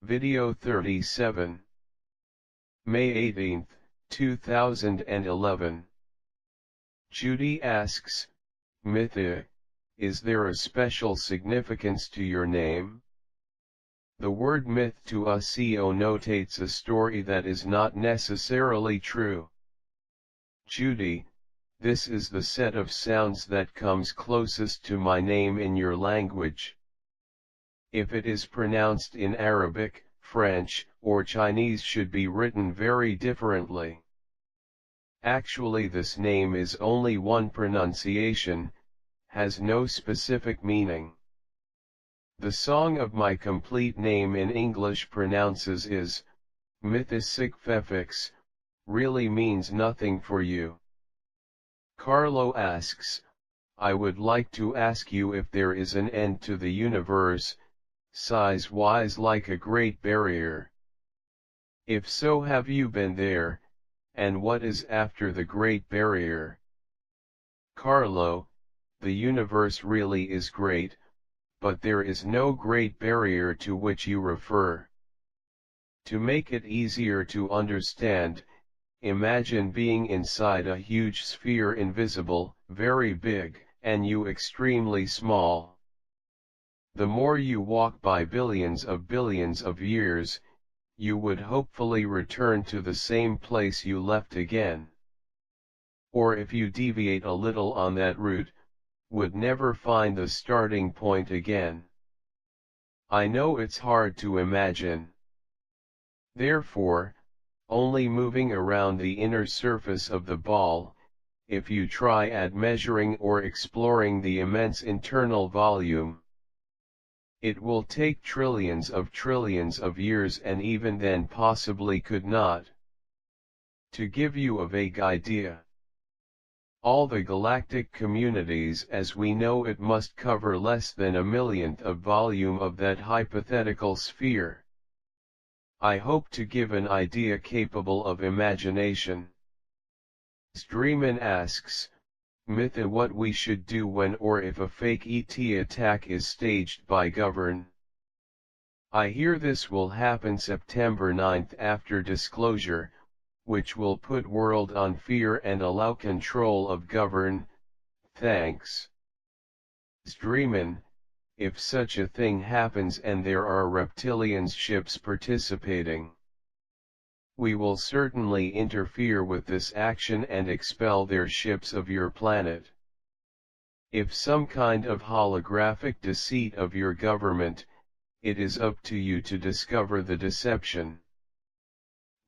Video 37. May 18, 2011. Judy asks, Mythi, is there a special significance to your name? The word myth to us connotates a story that is not necessarily true. Judy, this is the set of sounds that comes closest to my name in your language. If it is pronounced in Arabic, French, or Chinese should be written very differently. Actually, this name is only one pronunciation, has no specific meaning. The song of my complete name in English pronounces is, SizeOfTheUniverse, really means nothing for you. Carlo asks, I would like to ask you if there is an end to the universe, size-wise like a great barrier. If so, have you been there, and what is after the great barrier? Carlo, the universe really is great, but there is no great barrier to which you refer. To make it easier to understand, imagine being inside a huge sphere, invisible, very big, and you extremely small. The more you walk by billions of years, you would hopefully return to the same place you left again. Or if you deviate a little on that route, would never find the starting point again. I know it's hard to imagine. Therefore, only moving around the inner surface of the ball, if you try at measuring or exploring the immense internal volume, it will take trillions of years, and even then possibly could not. To give you a vague idea, all the galactic communities as we know it must cover less than 1/1,000,000th of volume of that hypothetical sphere. I hope to give an idea capable of imagination. Streaman asks, Mythi, what we should do when or if a fake ET attack is staged by govern. I hear this will happen September 9th after disclosure, which will put world on fear and allow control of govern. Thanks. Streaman, if such a thing happens and there are reptilian ships participating, we will certainly interfere with this action and expel their ships of your planet. If some kind of holographic deceit of your government, it is up to you to discover the deception.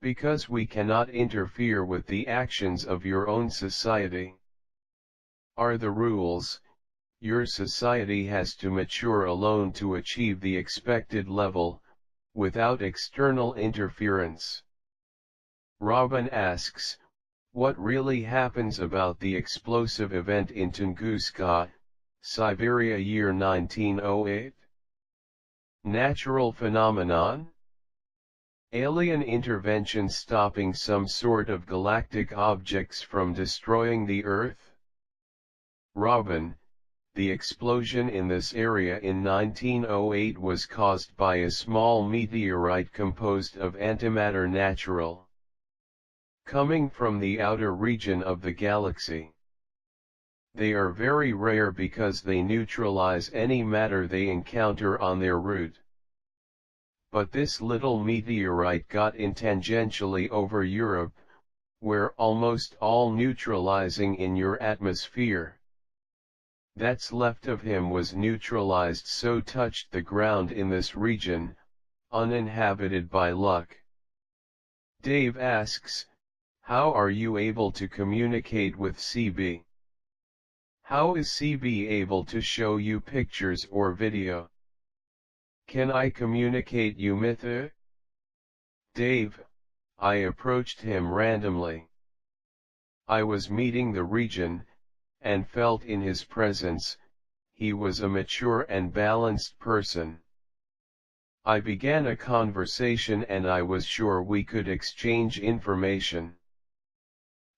Because we cannot interfere with the actions of your own society. Are the rules, your society has to mature alone to achieve the expected level, without external interference. Robin asks, what really happens about the explosive event in Tunguska, Siberia year 1908? Natural phenomenon? Alien intervention stopping some sort of galactic objects from destroying the Earth? Robin, the explosion in this area in 1908 was caused by a small meteorite composed of antimatter natural, coming from the outer region of the galaxy. They are very rare because they neutralize any matter they encounter on their route. But this little meteorite got in tangentially over Europe, where almost all neutralizing in your atmosphere that's left of him was neutralized, so touched the ground in this region, uninhabited by luck. Dave asks, how are you able to communicate with CB? How is CB able to show you pictures or video? Can I communicate you, Mythi? Dave, I approached him randomly. I was meeting the region, and felt in his presence, he was a mature and balanced person. I began a conversation and I was sure we could exchange information.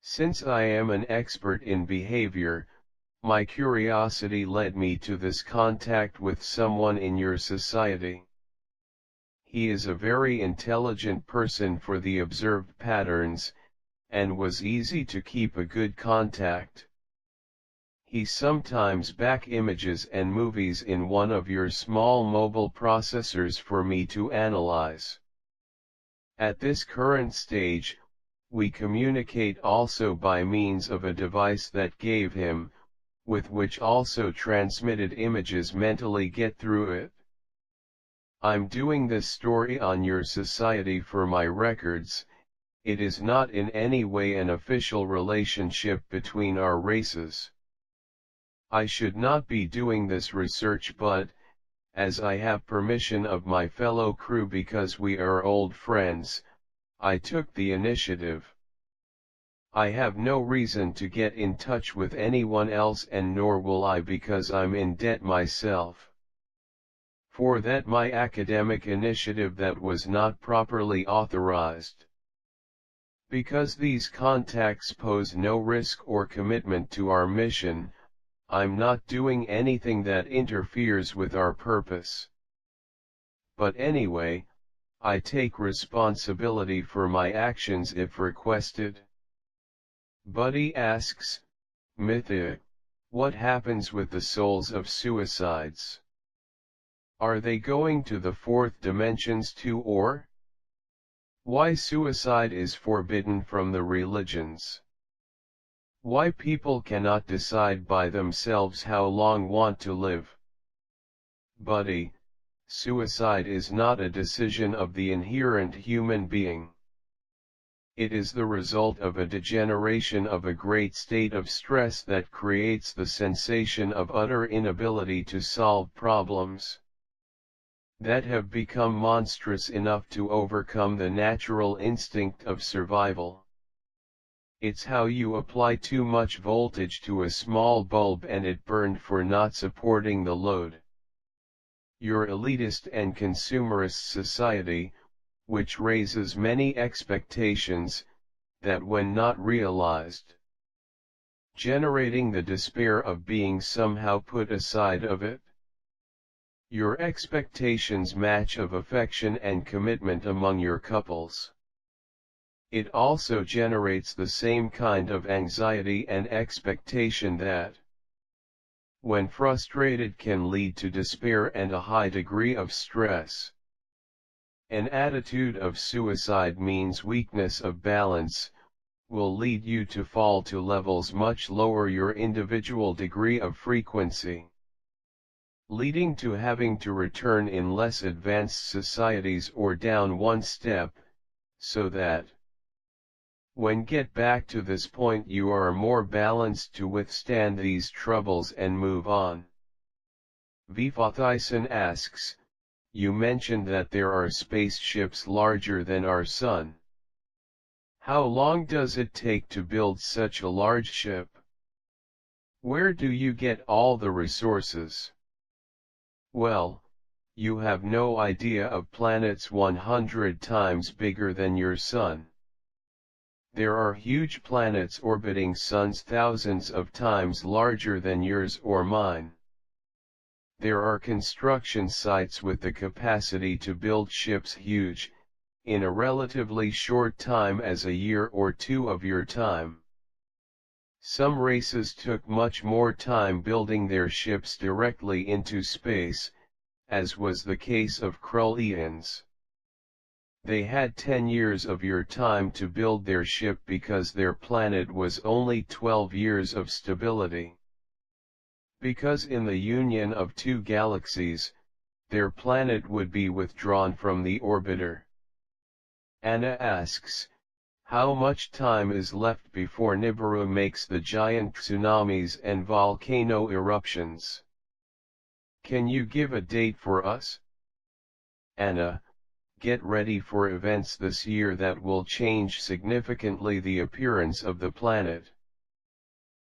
Since I am an expert in behavior, my curiosity led me to this contact with someone in your society. he is a very intelligent person for the observed patterns, and was easy to keep a good contact. He sometimes back images and movies in one of your small mobile processors for me to analyze. At this current stage, we communicate also by means of a device that gave him, with which also transmitted images mentally get through it. I'm doing this story on your society for my records. It is not in any way an official relationship between our races. I should not be doing this research, but, as I have permission of my fellow crew because we are old friends, I took the initiative. I have no reason to get in touch with anyone else, and nor will I, because I'm in debt myself. For that my academic initiative that was not properly authorized. Because these contacts pose no risk or commitment to our mission, I'm not doing anything that interferes with our purpose. But anyway, I take responsibility for my actions if requested. Buddy asks, Mythi, what happens with the souls of suicides? Are they going to the fourth dimensions too, or? Why suicide is forbidden from the religions? Why people cannot decide by themselves how long want to live? Buddy, suicide is not a decision of the inherent human being. It is the result of a degeneration of a great state of stress that creates the sensation of utter inability to solve problems that have become monstrous enough to overcome the natural instinct of survival. It's how you apply too much voltage to a small bulb and it burned for not supporting the load. Your elitist and consumerist society, which raises many expectations, that when not realized, generating the despair of being somehow put aside of it. Your expectations match of affection and commitment among your couples. It also generates the same kind of anxiety and expectation that, when frustrated, can lead to despair and a high degree of stress. An attitude of suicide means weakness of balance, will lead you to fall to levels much lower your individual degree of frequency, leading to having to return in less advanced societies or down one step, so that, when get back to this point, you are more balanced to withstand these troubles and move on. Vifathyson asks, you mentioned that there are spaceships larger than our sun. How long does it take to build such a large ship? Where do you get all the resources? Well, you have no idea of planets 100 times bigger than your sun. There are huge planets orbiting suns thousands of times larger than yours or mine. There are construction sites with the capacity to build ships huge, in a relatively short time as a year or two of your time. Some races took much more time building their ships directly into space, as was the case of Krulians. They had 10 years of your time to build their ship because their planet was only 12 years of stability. Because in the union of two galaxies, their planet would be withdrawn from the orbiter. Anna asks, how much time is left before Nibiru makes the giant tsunamis and volcano eruptions? Can you give a date for us? Anna, get ready for events this year that will change significantly the appearance of the planet.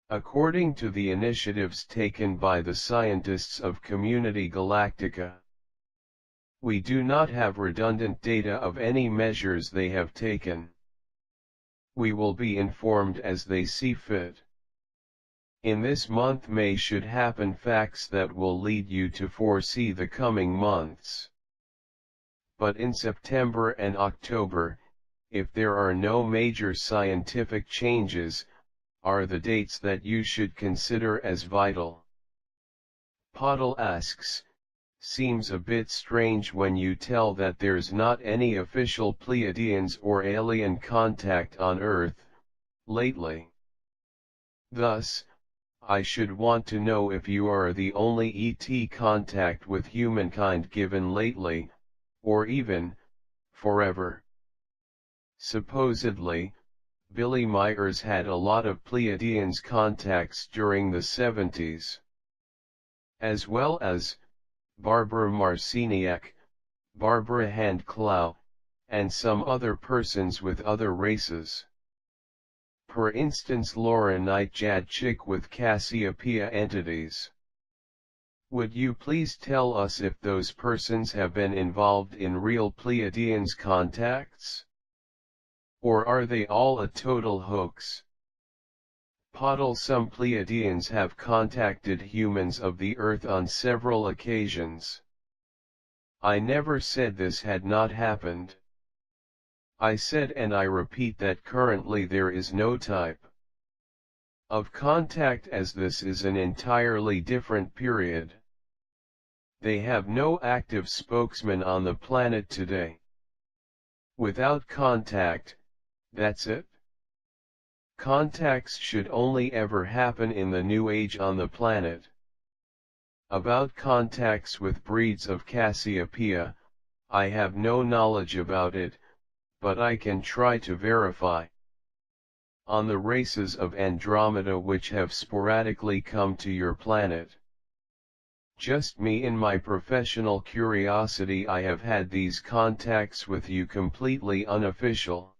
According to the initiatives taken by the scientists of Community Galactica, we do not have redundant data of any measures they have taken. We will be informed as they see fit. In this month May should happen facts that will lead you to foresee the coming months. but in September and October, if there are no major scientific changes, are the dates that you should consider as vital. Podel asks, seems a bit strange when you tell that there's not any official Pleiadians or alien contact on Earth, lately. Thus, I should want to know if you are the only ET contact with humankind given lately, or even, forever. Supposedly, Billy Myers had a lot of Pleiadians contacts during the 70s. As well as, Barbara Marciniak, Barbara Handclough, and some other persons with other races. For instance Laura Knight-Jadchik with Cassiopeia entities. Would you please tell us if those persons have been involved in real Pleiadians contacts? Or are they all a total hoax? Podel, some Pleiadians have contacted humans of the Earth on several occasions. I never said this had not happened. I said, and I repeat, that currently there is no type of contact, as this is an entirely different period. They have no active spokesman on the planet today. Without contact, that's it. Contacts should only ever happen in the new age on the planet. About contacts with breeds of Cassiopeia, I have no knowledge about it, but I can try to verify. On the races of Andromeda which have sporadically come to your planet. Just me in my professional curiosity, I have had these contacts with you completely unofficial.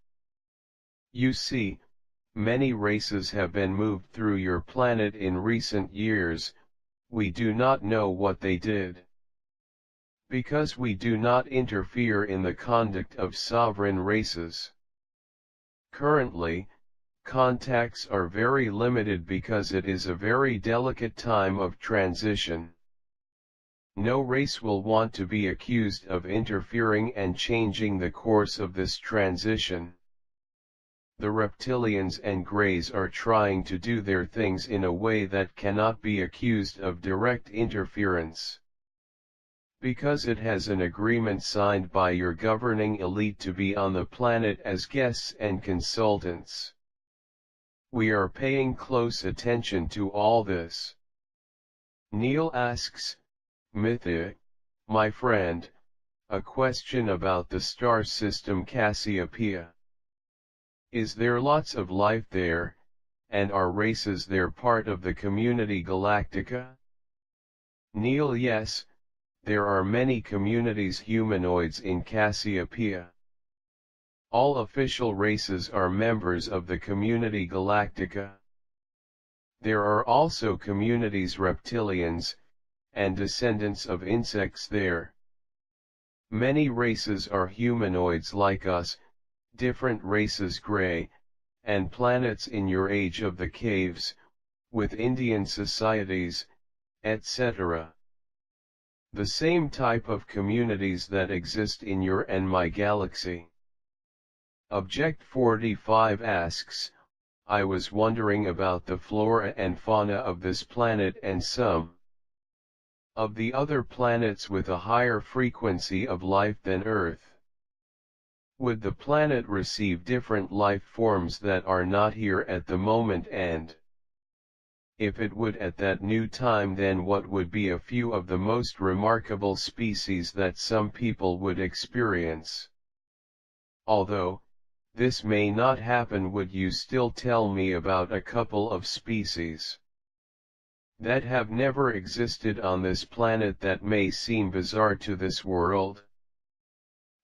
You see, many races have been moved through your planet in recent years. We do not know what they did. Because we do not interfere in the conduct of sovereign races. Currently, contacts are very limited because it is a very delicate time of transition. No race will want to be accused of interfering and changing the course of this transition. The reptilians and greys are trying to do their things in a way that cannot be accused of direct interference. Because it has an agreement signed by your governing elite to be on the planet as guests and consultants. We are paying close attention to all this. Neil asks, Mythi, my friend, a question about the star system Cassiopeia. Is there lots of life there, and are races there part of the Community Galactica? Neil: yes, there are many communities humanoids in Cassiopeia. All official races are members of the Community Galactica. There are also communities reptilians, and descendants of insects there. Many races are humanoids like us, different races gray, and planets in your age of the caves, with Indian societies, etc. The same type of communities that exist in your and my galaxy. Object 45 asks, I was wondering about the flora and fauna of this planet and some of the other planets with a higher frequency of life than Earth. Would the planet receive different life forms that are not here at the moment, and if it would at that new time, then what would be a few of the most remarkable species that some people would experience? Although this may not happen, would you still tell me about a couple of species that have never existed on this planet that may seem bizarre to this world?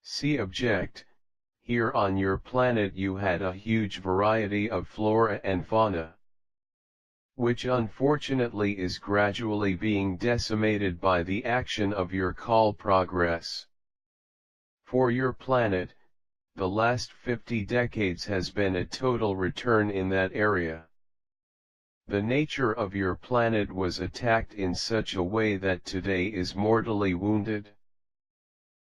See object. Here on your planet you had a huge variety of flora and fauna, which unfortunately is gradually being decimated by the action of your call progress. For your planet, the last 50 decades has been a total return in that area. The nature of your planet was attacked in such a way that today is mortally wounded.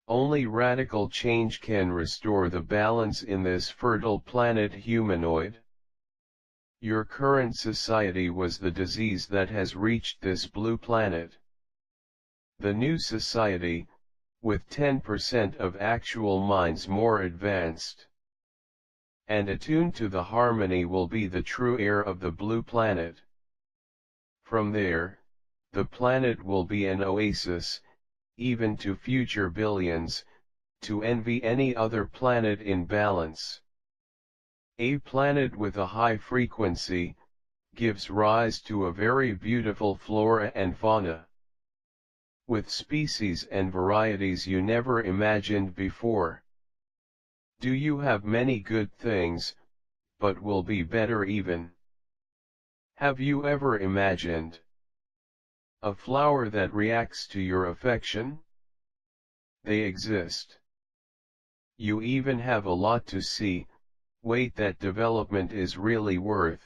Only radical change can restore the balance in this fertile planet humanoid. Your current society was the disease that has reached this blue planet. The new society, with 10% of actual minds more advanced and attuned to the harmony, will be the true heir of the blue planet. From there, the planet will be an oasis, even to future billions, to envy any other planet in balance. A planet with a high frequency gives rise to a very beautiful flora and fauna, with species and varieties you never imagined before. Do you have many good things, but will be better even? Have you ever imagined a flower that reacts to your affection? They exist. You even have a lot to see. Wait, that development is really worth